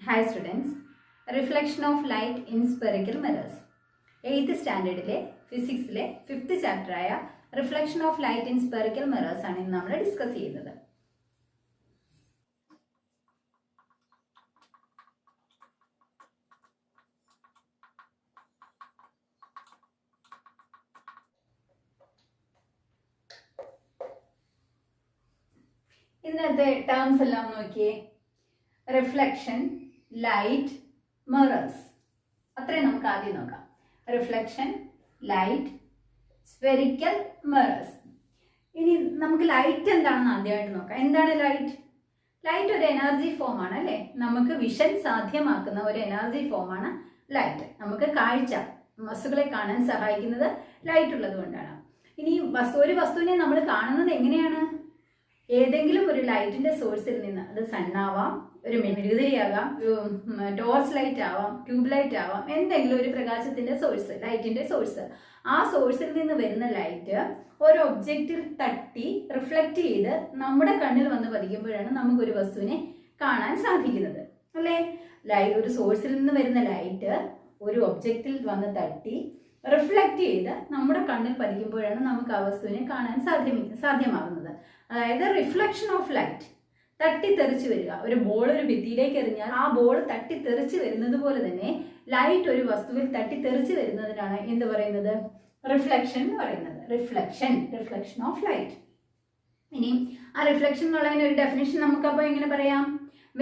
Hi students, reflection of light in spherical mirrors. 8th standard physics 5th chapter reflection of light in spherical mirrors ആണ് ഇന്ന് നമ്മൾ discuss ചെയ്യുന്നത്. ഇതിനകത്തെ terms എല്ലാം നോക്കിയേ. Reflection, light, mirrors. അത്രയും നമുക്ക് ആദ്യം നോക്കാം. Reflection, light, spherical, mirrors. ഇനി നമുക്ക് ലൈറ്റ് എന്താണെന്ന് ആദ്യമായിട്ട് നോക്കാം. എന്താണ് ലൈറ്റ്? ലൈറ്റ് ഒരു എനർജി ഫോം ആണ് അല്ലേ? നമുക്ക് വിഷൻ സാധ്യമാക്കുന്ന ഒരു എനർജി ഫോമാണ് ലൈറ്റ്. നമുക്ക് കാഴ്ച, വസ്തുക്കളെ കാണാൻ സഹായിക്കുന്നത് ലൈറ്റ് ഉള്ളത് കൊണ്ടാണ്. ഇനി ഒരു വസ്തുവിനെ നമ്മൾ കാണുന്നത് എങ്ങനെയാണ്? ഏതെങ്കിലും ഒരു ലൈറ്റിന്റെ സോഴ്സിൽ നിന്ന്, അത് സണ്ണാവാം, ഒരു മെഴുകുതിരിയാകാം, ടോർച്ച് ലൈറ്റ് ആവാം, ട്യൂബ് ലൈറ്റ് ആവാം, എന്തെങ്കിലും ഒരു പ്രകാശത്തിന്റെ സോഴ്സ്, ലൈറ്റിന്റെ സോഴ്സ്. ആ സോഴ്സിൽ നിന്ന് വരുന്ന ലൈറ്റ് ഒരു ഒബ്ജക്റ്റിൽ തട്ടി റിഫ്ലക്റ്റ് ചെയ്ത് നമ്മുടെ കണ്ണിൽ വന്ന് പതിക്കുമ്പോഴാണ് നമുക്കൊരു വസ്തുവിനെ കാണാൻ സാധിക്കുന്നത് അല്ലേ? ഒരു സോഴ്സിൽ നിന്ന് വരുന്ന ലൈറ്റ് ഒരു ഒബ്ജക്റ്റിൽ വന്ന് തട്ടി റിഫ്ലക്റ്റ് ചെയ്ത് നമ്മുടെ കണ്ണിൽ പതിക്കുമ്പോഴാണ് നമുക്ക് ആ വസ്തുവിനെ കാണാൻ സാധ്യമാകുന്നത്. അതായത് റിഫ്ലക്ഷൻ ഓഫ് ലൈറ്റ്. തട്ടിത്തെറിച്ച് വരിക. ഒരു ബോൾ ഒരു ഭിത്തിയിലേക്ക് എറിഞ്ഞാൽ ആ ബോൾ തട്ടിത്തെറിച്ച് വരുന്നത് പോലെ തന്നെ ലൈറ്റ് ഒരു വസ്തുവിൽ തട്ടിത്തെറിച്ച് വരുന്നതിനാണ് എന്ത് പറയുന്നത്? റിഫ്ലക്ഷൻ എന്ന് പറയുന്നത്. Reflection of light. ഇനി ആ റിഫ്ലക്ഷൻ എന്നുള്ളതിന് ഒരു ഡെഫിനിഷൻ നമുക്കപ്പോൾ എങ്ങനെ പറയാം?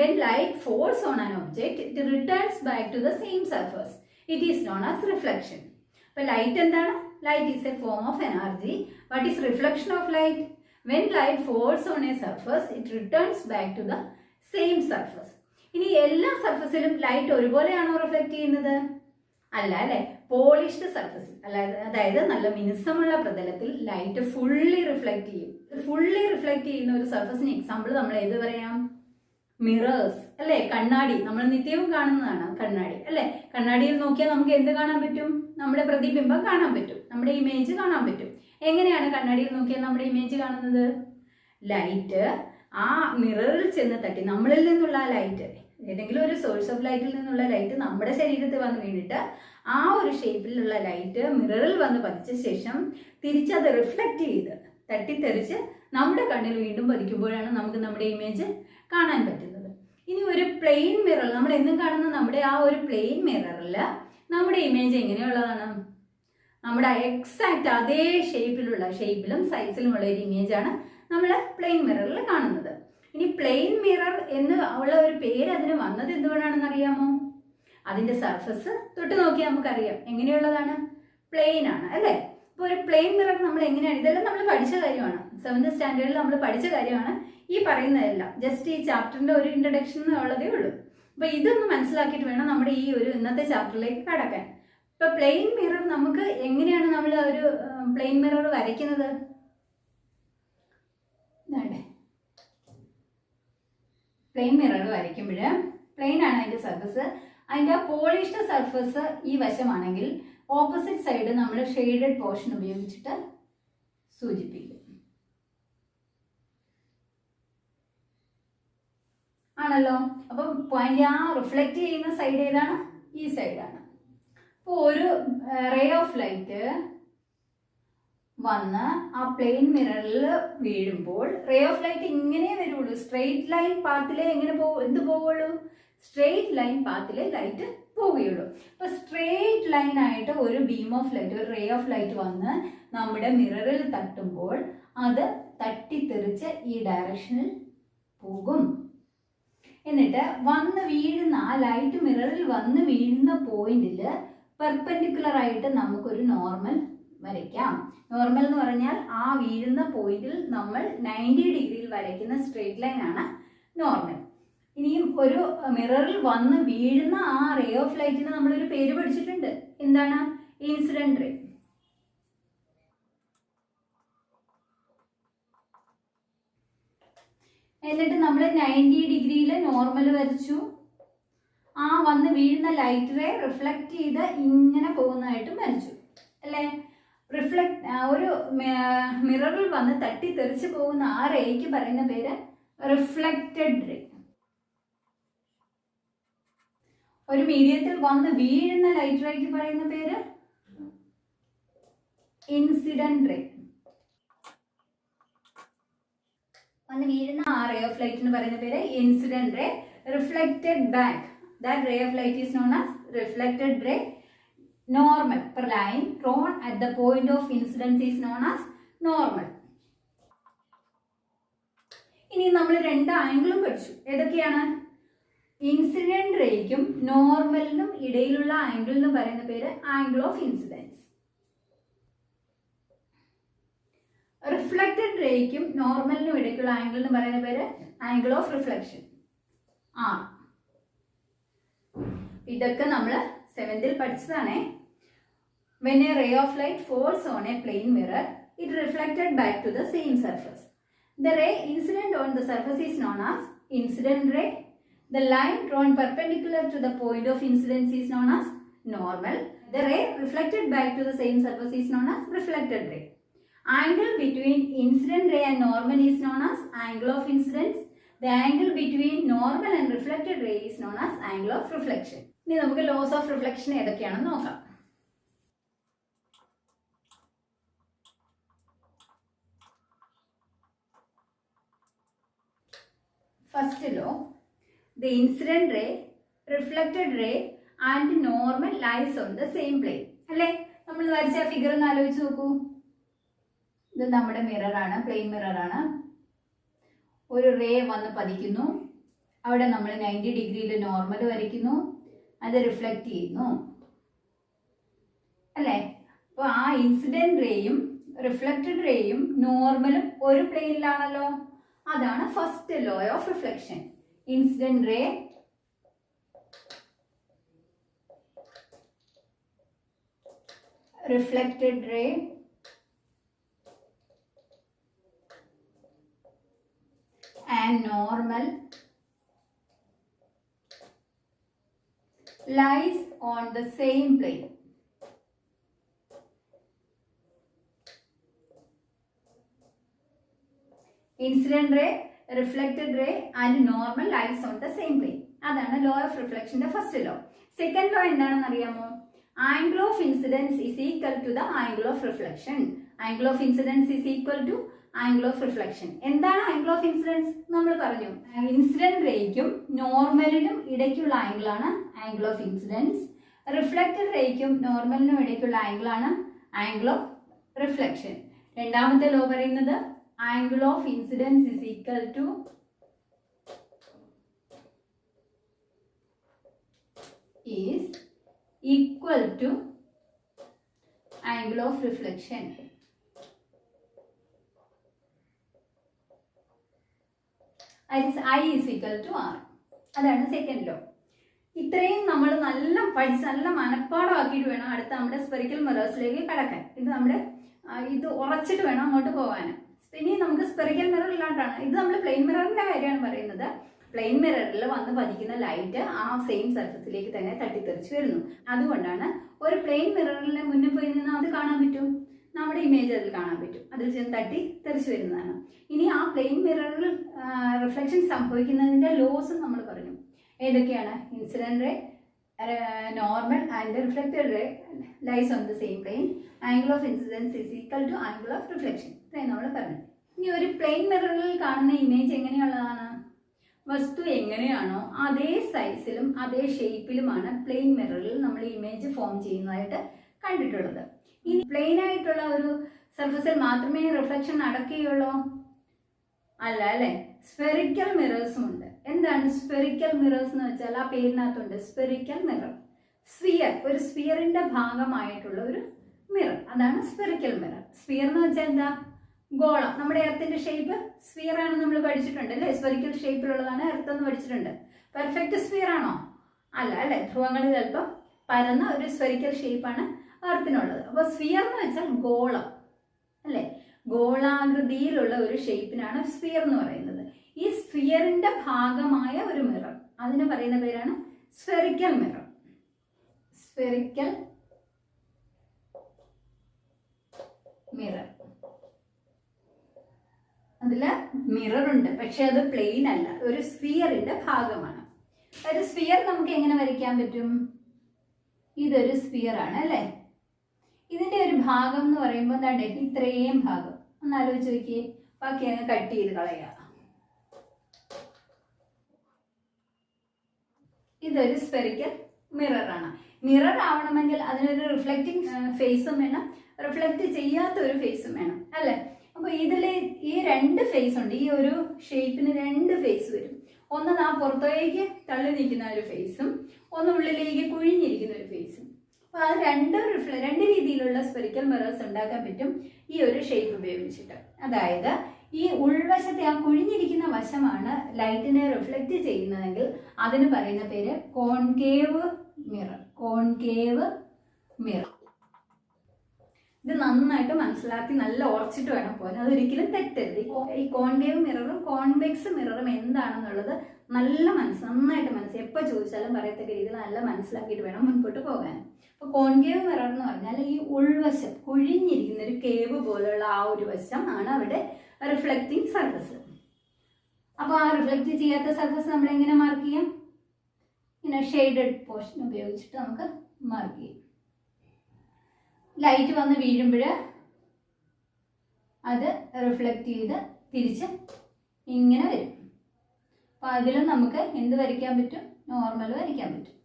When light falls on an object it returns back to the same surface. It is known as reflection. അപ്പോൾ ലൈറ്റ് എന്താണ്? Light is a form of energy. What is reflection of light? When light falls on a surface, it returns back to the same surface. ഇനി എല്ലാ സർഫസിലും light ഒരുപോലെയാണോ reflect ചെയ്യുന്നത്? അല്ല അല്ലെ? Polished സർഫസിൽ, അതായത് നല്ല മിനുസമുള്ള പ്രതലത്തിൽ ലൈറ്റ് ഫുള്ളി റിഫ്ലക്ട് ചെയ്യും. ഫുള്ളി റിഫ്ലക്ട് ചെയ്യുന്ന ഒരു സർഫസിന് എക്സാമ്പിൾ നമ്മൾ ഏത് പറയാം? മിറേഴ്സ് അല്ലെ? കണ്ണാടി. നമ്മൾ നിത്യവും കാണുന്നതാണ് കണ്ണാടി അല്ലെ? കണ്ണാടിയിൽ നോക്കിയാൽ നമുക്ക് എന്ത് കാണാൻ പറ്റും? നമ്മുടെ പ്രതിബിംബം കാണാൻ പറ്റും, നമ്മുടെ ഇമേജ് കാണാൻ പറ്റും. എങ്ങനെയാണ് കണ്ണാടിയിൽ നോക്കിയാൽ നമ്മുടെ ഇമേജ് കാണുന്നത്? ലൈറ്റ് ആ മിററിൽ ചെന്ന് തട്ടി, നമ്മളിൽ നിന്നുള്ള ലൈറ്റ്, ഏതെങ്കിലും ഒരു സോഴ്സ് ഓഫ് ലൈറ്റിൽ നിന്നുള്ള ലൈറ്റ് നമ്മുടെ ശരീരത്തിൽ വന്ന് വീണിട്ട് ആ ഒരു ഷേപ്പിലുള്ള ലൈറ്റ് മിററിൽ വന്ന് പതിച്ച ശേഷം തിരിച്ചത് റിഫ്ലക്റ്റ് ചെയ്ത് തട്ടിത്തെറിച്ച് നമ്മുടെ കണ്ണിൽ വീണ്ടും പതിക്കുമ്പോഴാണ് നമുക്ക് നമ്മുടെ ഇമേജ് കാണാൻ പറ്റുന്നത്. ഇനി ഒരു പ്ലെയിൻ മിറർ, നമ്മൾ എന്നും കാണുന്ന നമ്മുടെ ആ ഒരു പ്ലെയിൻ മിററിൽ നമ്മുടെ ഇമേജ് എങ്ങനെയുള്ളതാണ്? നമ്മുടെ എക്സാക്റ്റ് അതേ ഷേപ്പിലും സൈസിലുമുള്ള ഒരു ഇമേജാണ് നമ്മൾ പ്ലെയിൻ മിററിൽ കാണുന്നത്. ഇനി പ്ലെയിൻ മിറർ എന്ന് ഉള്ള ഒരു പേര് അതിന് വന്നത് എന്തുകൊണ്ടാണെന്ന് അറിയാമോ? അതിന്റെ സർഫസ് തൊട്ട് നോക്കിയാൽ നമുക്കറിയാം എങ്ങനെയുള്ളതാണ്. പ്ലെയിൻ ആണ് അല്ലേ? ഇപ്പോൾ ഒരു പ്ലെയിൻ മിറർ നമ്മൾ എങ്ങനെയാണ്, ഇതെല്ലാം നമ്മൾ പഠിച്ച കാര്യമാണ്. 7th സ്റ്റാൻഡേർഡിൽ നമ്മൾ പഠിച്ച കാര്യമാണ് ഈ പറയുന്നതെല്ലാം. ജസ്റ്റ് ഈ ചാപ്റ്ററിന്റെ ഒരു ഇൻട്രഡക്ഷൻ ഉള്ളതേ ഉള്ളൂ. അപ്പൊ ഇതൊന്ന് മനസ്സിലാക്കിയിട്ട് വേണം നമ്മുടെ ഈ ഒരു ഇന്നത്തെ ചാപ്റ്ററിലേക്ക് കടക്കാൻ. ഇപ്പൊ പ്ലെയിൻ മിറർ നമുക്ക് എങ്ങനെയാണ് നമ്മൾ ഒരു പ്ലെയിൻ മിറർ വരയ്ക്കുന്നത്? പ്ലെയിൻ മിറർ വരയ്ക്കുമ്പോൾ പ്ലെയിൻ ആണ് അതിന്റെ സർഫസ്. അതിന്റെ പോളിഷ്ഡ് സർഫസ് ഈ വശമാണെങ്കിൽ ഓപ്പോസിറ്റ് സൈഡ് നമ്മൾ ഷെയ്ഡഡ് പോർഷൻ ഉപയോഗിച്ചിട്ട് സൂചിപ്പിക്കും. ആണല്ലോ? അപ്പം പോയിന്റ് ആ റിഫ്ലക്റ്റ് ചെയ്യുന്ന സൈഡ് ഏതാണ്? ഈ സൈഡാണ്. അപ്പോൾ ഒരു റേ ഓഫ് ലൈറ്റ് വന്ന് ആ പ്ലെയിൻ മിററിൽ വീഴുമ്പോൾ റേ ഓഫ് ലൈറ്റ് ഇങ്ങനെ വരുള്ളൂ. സ്ട്രെയിറ്റ് ലൈൻ പാത്തിലേ എന്ത് പോവുള്ളൂ? സ്ട്രെയിറ്റ് ലൈൻ പാത്തിലേ ലൈറ്റ് പോവുകയുള്ളൂ. അപ്പൊ സ്ട്രെയിറ്റ് ലൈൻ ആയിട്ട് ഒരു ബീം ഓഫ് ലൈറ്റ്, ഒരു റേ ഓഫ് ലൈറ്റ് വന്ന് നമ്മുടെ മിററിൽ തട്ടുമ്പോൾ അത് തട്ടിത്തെറിച്ച് ഈ ഡയറക്ഷനിൽ പോകും. എന്നിട്ട് വന്ന് വീഴുന്ന ആ ലൈറ്റ് മിററിൽ വന്ന് വീഴുന്ന പോയിന്റിൽ പെർപെൻഡിക്കുലർ ആയിട്ട് നമുക്കൊരു നോർമൽ വരയ്ക്കാം. നോർമൽ എന്ന് പറഞ്ഞാൽ ആ വീഴുന്ന പോയിന്റിൽ നമ്മൾ 90 ഡിഗ്രിയിൽ വരയ്ക്കുന്ന സ്ട്രെയിറ്റ് ലൈൻ ആണ് നോർമൽ. ഇനിയും ഒരു മിററിൽ വന്ന് വീഴുന്ന ആ റേ ഓഫ് ലൈറ്റിന് നമ്മളൊരു പേര് പഠിച്ചിട്ടുണ്ട്. എന്താണ്? Incident ray. എന്നിട്ട് നമ്മൾ 90 ഡിഗ്രിയിൽ നോർമൽ വരച്ചു. ആ വന്ന് വീഴുന്ന ലൈറ്റ് റേ റിഫ്ലക്റ്റ് ചെയ്ത് ഇങ്ങനെ പോകുന്നതായിട്ടും വരച്ചു അല്ലേ? ഒരു മിററിൽ വന്ന് തട്ടിത്തെറിച്ച് പോകുന്ന ആ റേക്ക് പറയുന്ന പേര് റിഫ്ലക്റ്റഡ് റേ. ഒരു മീഡിയത്തിൽ വന്ന് വീഴുന്ന ലൈറ്റ് റേക്ക് പറയുന്ന പേര് ഇൻസിഡന്റ് റേ. വന്ന് വീഴുന്ന ആ റേ ഓഫ് ലൈറ്റിന് പറയുന്ന പേര് incident ray. Reflected back, that ray of light is known as reflected ray. Normal per line drawn at the point of incidence is known as normal. ഇനി നമ്മൾ രണ്ട് ആംഗിളും പഠിച്ചു. ഏതൊക്കെയാണ്? ഇൻസിഡന്റ് റേക്കും നോർമലിനും ഇടയിലുള്ള ആംഗിൾ എന്ന് പറയുന്ന പേര് ആംഗിൾ ഓഫ് ഇൻസിഡൻസ്. റിഫ്ലക്റ്റഡ് റേക്കും നോർമലിനും ഇടയ്ക്കുള്ള ആംഗിൾ എന്ന് പറയുന്ന പേര് ആംഗിൾ ഓഫ് റിഫ്ലക്ഷൻ, ആർ. ഇതൊക്കെ നമ്മൾ 7th പഠിച്ചതാണേ. When a ray of light falls on a plane mirror, it reflected back to the same surface. The ray incident on the surface is known as incident ray. The line drawn perpendicular to the point of incidence is known as normal. The ray reflected back to the same surface is known as reflected ray. Angle between incident ray and normal is known as angle of incidence. The angle between normal and reflected ray is known as angle of reflection. ഇനി നമുക്ക് loss of reflection ഏതൊക്കെയാണെന്ന് നോക്കാം. First law, the incident ray, reflected ray and normal lies on the same plane. അല്ലേ? നമ്മൾ വരച്ച figure ഒന്ന് ആലോചിച്ച് നോക്കൂ. ഇത് നമ്മുടെ മിററാണ്, പ്ലെയിൻ മിററാണ്. ഒരു റേ വന്ന് പതിക്കുന്നു. അവിടെ നമ്മൾ 90 ഡിഗ്രിയിൽ നോർമൽ വരയ്ക്കുന്നു. അത് റിഫ്ലക്റ്റ് ചെയ്യുന്നു അല്ലേ? അപ്പോൾ ആ ഇൻസിഡന്റ് റേയും റിഫ്ലക്റ്റഡ് റേയും നോർമലും ഒരു പ്ലെയിനിലാണല്ലോ. അതാണ് first law of reflection. Incident ray reflected ray and normal lies on the same plane. Incident ray, reflected ray and normal lies on the same plane. അതാണ് law of reflection ന്റെ first law. Second law എന്താണെന്ന് അറിയാമോ? Angle of incidence is equal to the angle of reflection. Angle of incidence is equal to angle of reflection. എന്താണ് angle of incidence? നമ്മൾ പറഞ്ഞു incident റേക്കും നോർമലിനും ഇടയ്ക്കുള്ള ആംഗിളാണ് ആംഗിൾ ഓഫ് ഇൻസിഡൻസ്. റിഫ്ലക്റ്റഡ് റേക്കും നോർമലിനും ഇടയ്ക്കുള്ള ആംഗിളാണ് ആംഗിൾ ഓഫ് റിഫ്ലക്ഷൻ. രണ്ടാമത്തെ ലോ പറയുന്നത് angle of incidence is equal to angle of reflection. I is equal to R. അതാണ് സെക്കൻഡ് ലോ. ഇത്രയും നമ്മൾ നല്ല പഠിച്ച് നല്ല മനപ്പാടമാക്കിയിട്ട് വേണം അടുത്ത നമ്മുടെ സ്പെറിക്കൽ മിറേഴ്സിലേക്ക് കടക്കാൻ. ഇത് ഉറച്ചിട്ട് വേണം അങ്ങോട്ട് പോകാൻ. പിന്നെ നമുക്ക് സ്പെറിക്കൽ മിറർ ഇല്ലാണ്ടാണ്. ഇത് നമ്മൾ പ്ലെയിൻ മിററിന്റെ കാര്യമാണ് പറയുന്നത്. പ്ലെയിൻ മിററിൽ വന്ന് പതിക്കുന്ന ലൈറ്റ് ആ സെയിം സർഫസിലേക്ക് തന്നെ തട്ടിത്തെറിച്ച് വരുന്നു. അതുകൊണ്ടാണ് ഒരു പ്ലെയിൻ മിററിന്റെ മുന്നിൽ പോയി നിന്ന് അത് കാണാൻ പറ്റും. നമ്മുടെ ഇമേജ് അതിൽ കാണാൻ പറ്റും. അതിൽ ചെന്ന് തട്ടി തെറിച്ച് വരുന്നതാണ്. ഇനി ആ പ്ലെയിൻ മിററിൽ റിഫ്ലക്ഷൻ സംഭവിക്കുന്നതിൻ്റെ ലോസ് നമ്മൾ പറഞ്ഞു. ഏതൊക്കെയാണ്? Incident ray, normal and reflected ray lies on the same plane. Angle of incidence is equal to angle of reflection. ഇത്രയും നമ്മൾ പറഞ്ഞു. ഇനി ഒരു പ്ലെയിൻ മിററിൽ കാണുന്ന ഇമേജ് എങ്ങനെയുള്ളതാണ്? വസ്തു എങ്ങനെയാണോ അതേ സൈസിലും അതേ ഷേപ്പിലുമാണ് പ്ലെയിൻ മിററിൽ നമ്മൾ ഇമേജ് ഫോം ചെയ്യുന്നതായിട്ട് കണ്ടിട്ടുള്ളത്. ഇനി പ്ലെയിൻ ആയിട്ടുള്ള ഒരു സർഫസിൽ മാത്രമേ റിഫ്ലക്ഷൻ നടക്കുകയുള്ളൂ? അല്ല അല്ലേ? സ്പെറിക്കൽ മിറേഴ്സും ഉണ്ട്. എന്താണ് സ്പെറിക്കൽ മിറേഴ്സ് എന്ന് വെച്ചാൽ? ആ പേരിനകത്തുണ്ട് സ്പെറിക്കൽ മിറർ. സ്ഫിയർ, ഒരു സ്ഫിയറിന്റെ ഭാഗമായിട്ടുള്ള ഒരു മിറർ, അതാണ് സ്പെറിക്കൽ മിറർ. സ്ഫിയർ എന്ന് വെച്ചാൽ എന്താ? ഗോളം. നമ്മുടെ എർത്തിന്റെ ഷേപ്പ് സ്ഫിയർ ആണ് നമ്മൾ പഠിച്ചിട്ടുണ്ട് അല്ലേ? സ്പെറിക്കൽ ഷേപ്പിലുള്ളതാണ് എർത്ത് എന്ന് പഠിച്ചിട്ടുണ്ട്. പെർഫെക്റ്റ് സ്ഫിയർ ആണോ? അല്ല അല്ലേ? ധ്രുവങ്ങൾ ചിലപ്പോൾ പരന്ന ഒരു സ്പെറിക്കൽ ഷേപ്പാണ് എർത്തിനുള്ളത്. അപ്പോൾ സ്ഫിയർ എന്ന് വെച്ചാൽ ഗോളം അല്ലേ? ഗോളാകൃതിയിലുള്ള ഒരു ഷേപ്പിനാണ് സ്ഫിയർ എന്ന് പറയുന്നത്. ഈ സ്ഫിയറിന്റെ ഭാഗമായ ഒരു മിറർ, അതിന് പറയുന്ന പേരാണ് സ്ഫെറിക്കൽ മിറർ. Spherical mirror. അതില് മിറർ ഉണ്ട്, പക്ഷെ അത് പ്ലെയിൻ അല്ല, ഒരു സ്ഫിയറിന്റെ ഭാഗമാണ്. ഒരു സ്ഫിയർ നമുക്ക് എങ്ങനെ വരയ്ക്കാൻ പറ്റും? ഇതൊരു സ്ഫിയർ ആണ് അല്ലേ? ഇതിന്റെ ഒരു ഭാഗം എന്ന് പറയുമ്പോൾ എന്താണ്ട് ഇത്രയും ഭാഗം ഒന്ന് ആലോചിച്ച് നോക്കിയേ. ബാക്കി അങ്ങ് കട്ട് ചെയ്ത് കളയുക. ഇതൊരു സ്ഫെറിക്കൽ മിറർ ആണ്. മിറർ ആവണമെങ്കിൽ അതിനൊരു റിഫ്ലക്റ്റിംഗ് ഫേസും വേണം, റിഫ്ലക്റ്റ് ചെയ്യാത്ത ഒരു ഫേസും വേണം അല്ലേ? അപ്പൊ ഇതില് ഈ രണ്ട് ഫേസ് ഉണ്ട്. ഈ ഒരു ഷേപ്പിന് രണ്ട് ഫേസ് വരും. ഒന്ന് ആ പുറത്തേക്ക് തള്ളി നിൽക്കുന്ന ഒരു ഫേസും ഒന്ന് ഉള്ളിലേക്ക് കുഴിഞ്ഞിരിക്കുന്ന ഒരു ഫേസും. അപ്പൊ ആ രണ്ട് രീതിയിലുള്ള സ്ഫെറിക്കൽ മിറേഴ്സ് ഉണ്ടാക്കാൻ പറ്റും ഈ ഒരു ഷേപ്പ് ഉപയോഗിച്ചിട്ട്. അതായത് ഈ ഉൾവശത്തെ ആ കുഴിഞ്ഞിരിക്കുന്ന വശമാണ് ലൈറ്റിനെ റിഫ്ലക്റ്റ് ചെയ്യുന്നതെങ്കിൽ അതിന് പറയുന്ന പേര് കോൺകേവ് മിറർ. Concave mirror. ഇത് നന്നായിട്ട് മനസ്സിലാക്കി നല്ല ഉറച്ചിട്ട് വേണം പോകാൻ. അതൊരിക്കലും തെറ്റരുത്. ഈ കോൺകേവ് മിററും കോൺവെക്സ് മിററും എന്താണെന്നുള്ളത് നന്നായിട്ട് എപ്പോൾ ചോദിച്ചാലും പറയത്തക്ക രീതിയിൽ നല്ല മനസ്സിലാക്കിയിട്ട് വേണം മുൻപോട്ട് പോകാൻ. അപ്പോൾ കോൺകേവ് മിറർ എന്ന് പറഞ്ഞാൽ ഈ ഉൾവശം കുഴിഞ്ഞിരിക്കുന്ന ഒരു കേവ് പോലുള്ള ആ ഒരു വശം ആണ് അവിടെ റിഫ്ലക്റ്റിംഗ് സർഫസ്. അപ്പോൾ ആ റിഫ്ലക്റ്റ് ചെയ്യാത്ത സർഫസ് നമ്മൾ എങ്ങനെ മാർക്ക് ചെയ്യാം? ഇങ്ങനെ ഷെയ്ഡഡ് പോർഷൻ ഉപയോഗിച്ചിട്ട് നമുക്ക് മാർക്ക് ചെയ്യാം. ലൈറ്റ് വന്ന് വീഴുമ്പോൾ അത് റിഫ്ലക്റ്റ് ചെയ്ത് തിരിച്ച് ഇങ്ങനെ വരും. അപ്പോൾ അതിലും നമുക്ക് എന്ത് വരയ്ക്കാൻ പറ്റും? നോർമൽ വരയ്ക്കാൻ പറ്റും.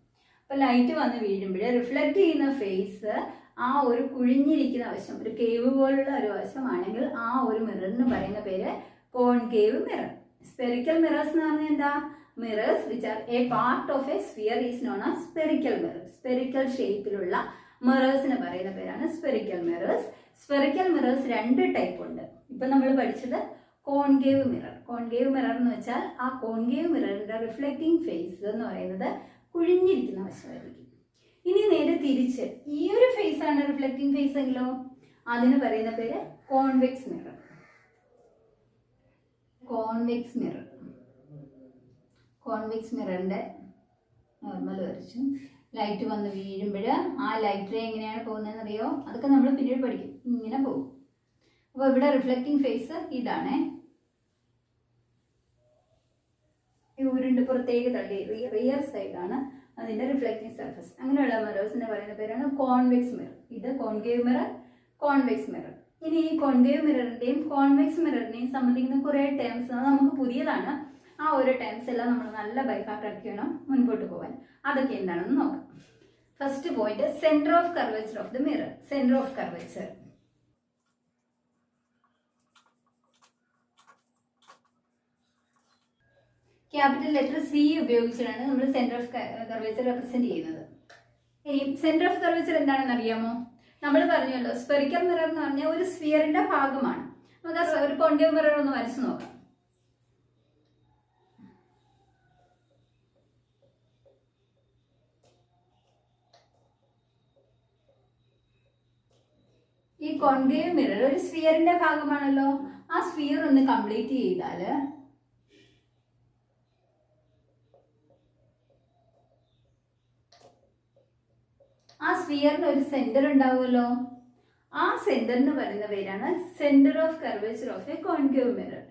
അപ്പോൾ ലൈറ്റ് വന്ന് വീഴുമ്പോൾ റിഫ്ലക്റ്റ് ചെയ്യുന്ന ഫേസ് ആ ഒരു കുഴിഞ്ഞിരിക്കുന്ന വശം, ഒരു കേവ് പോലുള്ള ഒരു വശമാണെങ്കിൽ ആ ഒരു മിററിന് പറയുന്ന പേര് കോൺകേവ് മിറർ. സ്പെറിക്കൽ മിറേഴ്സ് എന്ന് പറഞ്ഞാൽ എന്താ? Mirrors which are A part of A sphere is known as spherical mirror. Spherical ഷേപ്പിലുള്ള മിറേഴ്സിന് പറയുന്ന പേരാണ് സ്പെറിക്കൽ മിറേഴ്സ്. സ്പെറിക്കൽ മിറേഴ്സ് രണ്ട് ടൈപ്പ് ഉണ്ട്. ഇപ്പൊ നമ്മൾ പഠിച്ചത് കോൺകേവ് മിറർ. കോൺകേവ് മിറർ എന്ന് വെച്ചാൽ ആ കോൺകേവ് മിററിന്റെ റിഫ്ലക്റ്റിംഗ് ഫേസ് എന്ന് പറയുന്നത് കുഴിഞ്ഞിരിക്കുന്ന വശമായിരിക്കും. ഇനി നേരെ തിരിച്ച് ഈ ഒരു ഫേസ് ആണ് റിഫ്ലക്റ്റിംഗ് ഫേസ് എങ്കിലോ അതിന് പറയുന്ന പേര് convex mirror. Convex mirror. Convex മിററിന്റെ normal വരച്ചു. ലൈറ്റ് വന്ന് വീഴുമ്പോൾ ആ ലൈറ്റ് റേ എങ്ങനെയാണ് പോകുന്നതെന്ന് അറിയോ? അതൊക്കെ നമ്മൾ പിന്നീട് പഠിക്കും. ഇങ്ങനെ പോകും. അപ്പോൾ ഇവിടെ റിഫ്ലക്റ്റിംഗ് ഫേസ് ഇതാണ്. ഉരുണ്ട് പുറത്തേക്ക് തള്ളി റിയർ സൈഡാണ് അതിന്റെ റിഫ്ലക്റ്റിംഗ് സർഫസ്. അങ്ങനെയുള്ള മിറേഴ്സിനെ പറയുന്ന പേരാണ് കോൺവെക്സ് മിറർ. ഇത് കോൺകേവ് മിറർ, കോൺവെക്സ് മിറർ. ഇനി ഈ കോൺകേവ് മിററിന്റെയും കോൺവെക്സ് മിററിനെയും സംബന്ധിക്കുന്ന കുറേ ടേംസ് നമുക്ക് പുതിയതാണ്. ആ ഓരോ ടേംസ് എല്ലാം നമ്മൾ നല്ല ബൈഹാർട്ട് ആക്കി വേണം മുൻപോട്ട് പോകാൻ. അതൊക്കെ എന്താണെന്ന് നോക്കാം. First point, centre of curvature of the mirror. Centre of curvature. Capital letter C ഉപയോഗിച്ചിട്ടാണ് നമ്മൾ സെന്റർ ഓഫ് കർവേച്ചർ റെപ്രസെന്റ് ചെയ്യുന്നത്. ഇനി സെന്റർ ഓഫ് കർവേച്ചർ എന്താണെന്ന് അറിയാമോ? നമ്മൾ പറഞ്ഞല്ലോ സ്പെറിക്കൽ മിറർ എന്ന് പറഞ്ഞാൽ ഒരു സ്ഫിയറിന്റെ ഭാഗമാണ്. നമുക്ക് ഒരു കോൺകേവ് മിറർ ഒന്ന് വരച്ചു നോക്കാം. ഈ കോൺകേവ് മിറർ ഒരു സ്ഫിയറിന്റെ ഭാഗമാണല്ലോ. ആ സ്ഫിയർ ഒന്ന് കംപ്ലീറ്റ് ചെയ്താൽ ആ സ്ഫിയറിന് ഒരു സെന്റർ ഉണ്ടാവുമല്ലോ. ആ സെന്ററിന് പറയുന്ന പേരാണ് centre of curvature of A concave mirror.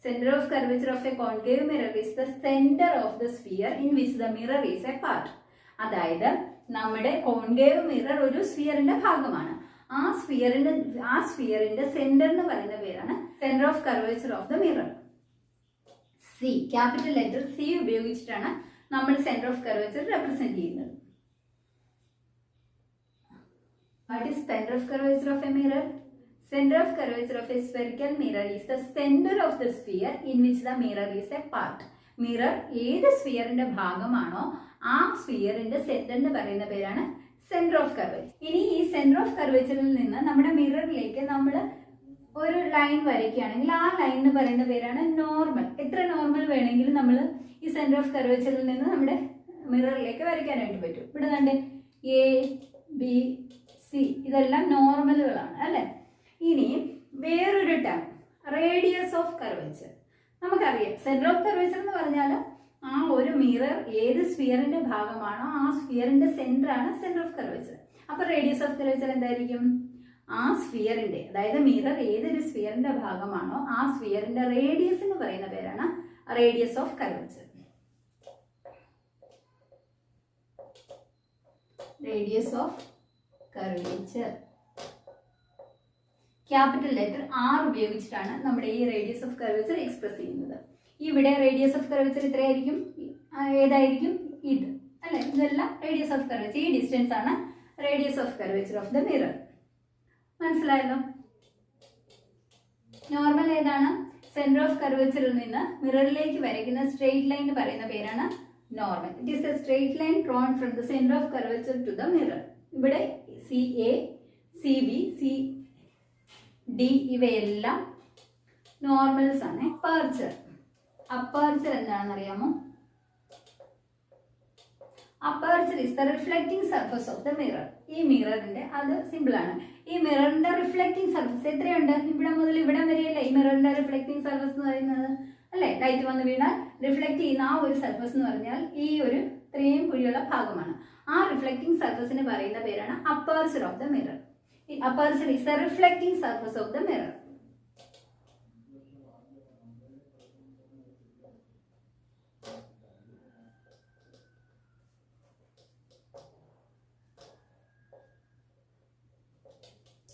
Centre of curvature of A concave mirror is the centre of the sphere in which the mirror is A part. അതായത് നമ്മുടെ കോൺകേവ് മിറർ ഒരു സ്ഫിയറിന്റെ ഭാഗമാണ്. ആ സ്ഫിയറിന്റെ സെന്റർ എന്ന് പറയുന്ന പേരാണ് centre of curvature of the mirror. C, capital letter C ഉപയോഗിച്ചിട്ടാണ് നമ്മൾ സെന്റർ ഓഫ് കർവേച്ചർ റെപ്രസെന്റ് ചെയ്യുന്നത്. What is center of curvature of a mirror? Center of curvature of a spherical mirror is the center of the sphere in which the mirror is a part. Mirror ഏത് സ്ഫിയറിന്റെ ഭാഗമാണോ ആ സ്ഫിയറിന്റെ centre എന്ന് പറയുന്ന പേരാണ് centre of curvature. ഇനി ഈ centre of കർവേച്ചറിൽ നിന്ന് നമ്മുടെ മിററിലേക്ക് നമ്മൾ ഒരു ലൈൻ വരയ്ക്കുകയാണെങ്കിൽ ആ ലൈനിന് പറയുന്ന പേരാണ് നോർമൽ. എത്ര നോർമൽ വേണമെങ്കിലും നമ്മൾ ഈ സെന്റർ ഓഫ് കർവേച്ചറിൽ നിന്ന് നമ്മുടെ മിററിലേക്ക് വരയ്ക്കാനായിട്ട് പറ്റും. ഇവിടെ കണ്ടേ എ ബി സി ഇതെല്ലാം നോർമലുകളാണ് അല്ലേ? ഇനി വേറൊരു ടേം റേഡിയസ് ഓഫ് കർവേച്ചർ. നമുക്കറിയാം സെന്റർ ഓഫ് കർവേച്ചർ എന്ന് പറഞ്ഞാൽ ആ ഒരു മിറർ ഏത് സ്ഫിയറിന്റെ ഭാഗമാണോ ആ സ്ഫിയറിന്റെ സെന്റർ ആണ് സെന്റർ ഓഫ് കർവേച്ചർ. അപ്പൊ റേഡിയസ് ഓഫ് കർവേച്ചർ എന്തായിരിക്കും? ആ സ്ഫിയറിന്റെ, അതായത് മിറർ ഏതൊരു സ്ഫിയറിന്റെ ഭാഗമാണോ ആ സ്ഫിയറിന്റെ റേഡിയസ് എന്ന് പറയുന്ന പേരാണ് radius of curvature. Radius of curvature. Capital letter R ഉപയോഗിച്ചിട്ടാണ് നമ്മുടെ ഈ റേഡിയസ് ഓഫ് കർവേച്ചർ എക്സ്പ്രസ് ചെയ്യുന്നത്. ഇവിടെ റേഡിയസ് ഓഫ് കർവേച്ചർ ഇത്രയായിരിക്കും, ഏതായിരിക്കും? ഇത് അല്ലെ, ഇതെല്ലാം റേഡിയസ് ഓഫ് കർവേച്ചർ. ഈ ഡിസ്റ്റൻസ് ആണ് radius of curvature of the mirror. മനസ്സിലായല്ലോ? നോർമൽ ഏതാണ്? സെന്റർ ഓഫ് കർവേച്ചറിൽ നിന്ന് മിററിലേക്ക് വരയ്ക്കുന്ന സ്ട്രെയിറ്റ് ലൈൻ പറയുന്ന പേരാണ് normal. It is A straight line drawn from the centre of curvature to the mirror. ഇവിടെ CA, CB, CD ഇവയെല്ലാം നോർമൽസ് ആണ്. അപ്പർച്ചർ എന്താണെന്ന് അറിയാമോ? Aperture is the റിഫ്ലെക്റ്റിംഗ് surface of the mirror. ഈ മിററിന്റെ, അത് സിമ്പിൾ ആണ്, ഈ മിററിന്റെ റിഫ്ലെക്റ്റിംഗ് സർഫസ് എത്രയുണ്ട്? ഇവിടെ മുതൽ ഇവിടെ വരെയല്ലേ ഈ മിററിന്റെ റിഫ്ലെക്റ്റിംഗ് സർഫസ് എന്ന് പറയുന്നത് അല്ലെ? ലൈറ്റ് വന്ന് വീണാൽ റിഫ്ലക്ട് ചെയ്യുന്ന ആ ഒരു സർഫസ് എന്ന് പറഞ്ഞാൽ ഈ ഒരു ഇത്രയും കുഴിയുള്ള ഭാഗമാണ്. ആ റിഫ്ലെക്റ്റിംഗ് സർഫസിന് പറയുന്ന പേരാണ് aperture of the mirror. Aperture is the reflecting surface of the mirror.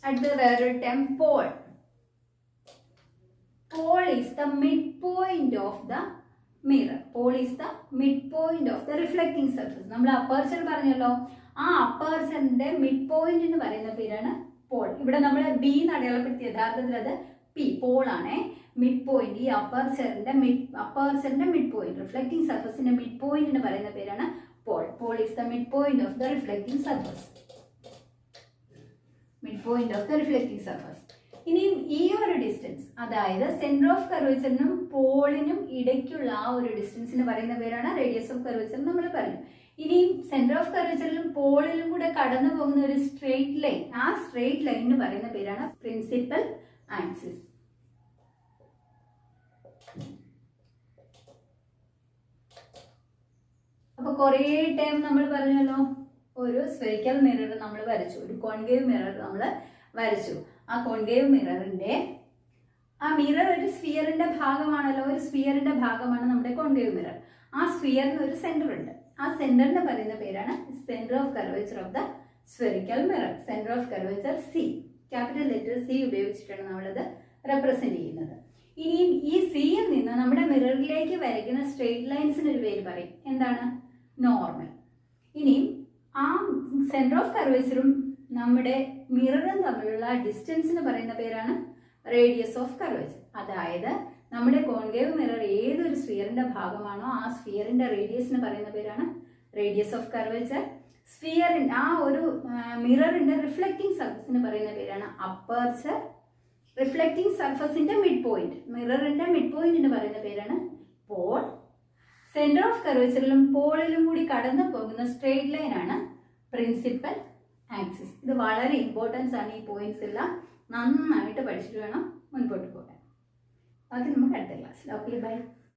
At the other term, pole. Pole is the midpoint of the mirror. Pole is the midpoint of the reflecting surface. നമ്മൾ aperture പറഞ്ഞല്ലോ, ആ അപ്പർച്ചറിന്റെ mid point എന്ന് പറയുന്ന പേരാണ് Paul. ഇവിടെ നമ്മൾ B എന്ന് അടയാളപ്പെടുത്തി, യഥാർത്ഥത്തിൽ അത് പി, പോൾ ആണ്. മിഡ് പോയിന്റ്, ഈ അപ്പർച്ചറിന്റെ മിഡ് പോയിന്റ്, റിഫ്ലെക്റ്റിംഗ് സർഫസിന്റെ മിഡ് പോയിന്റ് എന്ന് പറയുന്ന പേരാണ് Paul. Paul is the mid point of the റിഫ്ലെക്റ്റിംഗ് surface. Mid point of the റിഫ്ലെക്റ്റിംഗ് surface. ഇനിയും ഈ ഒരു ഡിസ്റ്റൻസ്, അതായത് സെന്റർ ഓഫ് കർവേച്ചറിനും പോളിനും ഇടയ്ക്കുള്ള ആ ഒരു ഡിസ്റ്റൻസിന് പറയുന്ന പേരാണ് റേഡിയസ് ഓഫ് കർവേച്ചർ നമ്മൾ പറഞ്ഞു. ഇനിയും സെന്റർ ഓഫ് കർവേച്ചറിലും പോളിലും കൂടെ കടന്നു പോകുന്ന ഒരു സ്ട്രെയിറ്റ് ലൈൻ, ആ സ്ട്രെയിറ്റ് ലൈനിന് പറയുന്ന പേരാണ് പ്രിൻസിപ്പൽ ആക്സിസ്. അപ്പൊ കുറേ ടൈം നമ്മൾ പറഞ്ഞല്ലോ, ഒരു സ്ഫെറിക്കൽ മിറർ നമ്മൾ വരച്ചു, ഒരു കോൺകേവ് മിറർ നമ്മൾ വരച്ചു. ആ കോൺകേവ് മിററിന്റെ, ആ മിറർ ഒരു സ്ഫിയറിന്റെ ഭാഗമാണല്ലോ, ഒരു സ്ഫിയറിന്റെ ഭാഗമാണ് നമ്മുടെ കോൺകേവ് മിറർ. ആ സ്ഫിയറിന് ഒരു സെന്റർ ഉണ്ട്. ആ സെന്ററിന് പറയുന്ന പേരാണ് centre of curvature of the spherical mirror. Centre of curvature C, capital letter C ഉപയോഗിച്ചിട്ടാണ് നമ്മളത് റെപ്രസെന്റ് ചെയ്യുന്നത്. ഇനിയും ഈ സിയിൽ നിന്ന് നമ്മുടെ മിററിലേക്ക് വരയ്ക്കുന്ന സ്ട്രെയിറ്റ് ലൈൻസിന് ഒരു പേര് പറയും, എന്താണ്? നോർമൽ. ഇനിയും ആ സെന്റർ ഓഫ് കർവേച്ചറും നമ്മുടെ മിററും തമ്മിലുള്ള ഡിസ്റ്റൻസിന് പറയുന്ന പേരാണ് റേഡിയസ് ഓഫ് കർവേച്ചർ. അതായത് നമ്മുടെ കോൺകേവ് മിറർ ഏതൊരു സ്ഫിയറിന്റെ ഭാഗമാണോ ആ സ്ഫിയറിന്റെ റേഡിയസിന് പറയുന്ന പേരാണ് റേഡിയസ് ഓഫ് കർവേച്ചർ. സ്ഫിയറിന്റെ, ആ ഒരു മിററിന്റെ റിഫ്ലെക്റ്റിംഗ് സർഫസിന് പറയുന്ന പേരാണ് അപ്പർച്ചർ. റിഫ്ലെക്റ്റിംഗ് സർഫസിന്റെ മിഡ് പോയിന്റ്, മിററിന്റെ മിഡ് പോയിന്റിന് പറയുന്ന പേരാണ് പോൾ. സെന്റർ ഓഫ് കർവേച്ചറിലും പോളിലും കൂടി കടന്നു പോകുന്ന സ്ട്രെയിറ്റ് ലൈൻ ആണ് പ്രിൻസിപ്പൽ ആക്സിസ്. ഇത് വളരെ ഇമ്പോർട്ടൻസ് ആണ്. ഈ പോയിന്റ്സ് എല്ലാം നന്നായിട്ട് പഠിച്ചിട്ട് വേണം മുൻപോട്ട് പോകാൻ. ബാക്കി നമുക്ക് അടുത്ത ക്ലാസ്സിൽ. Okay, by.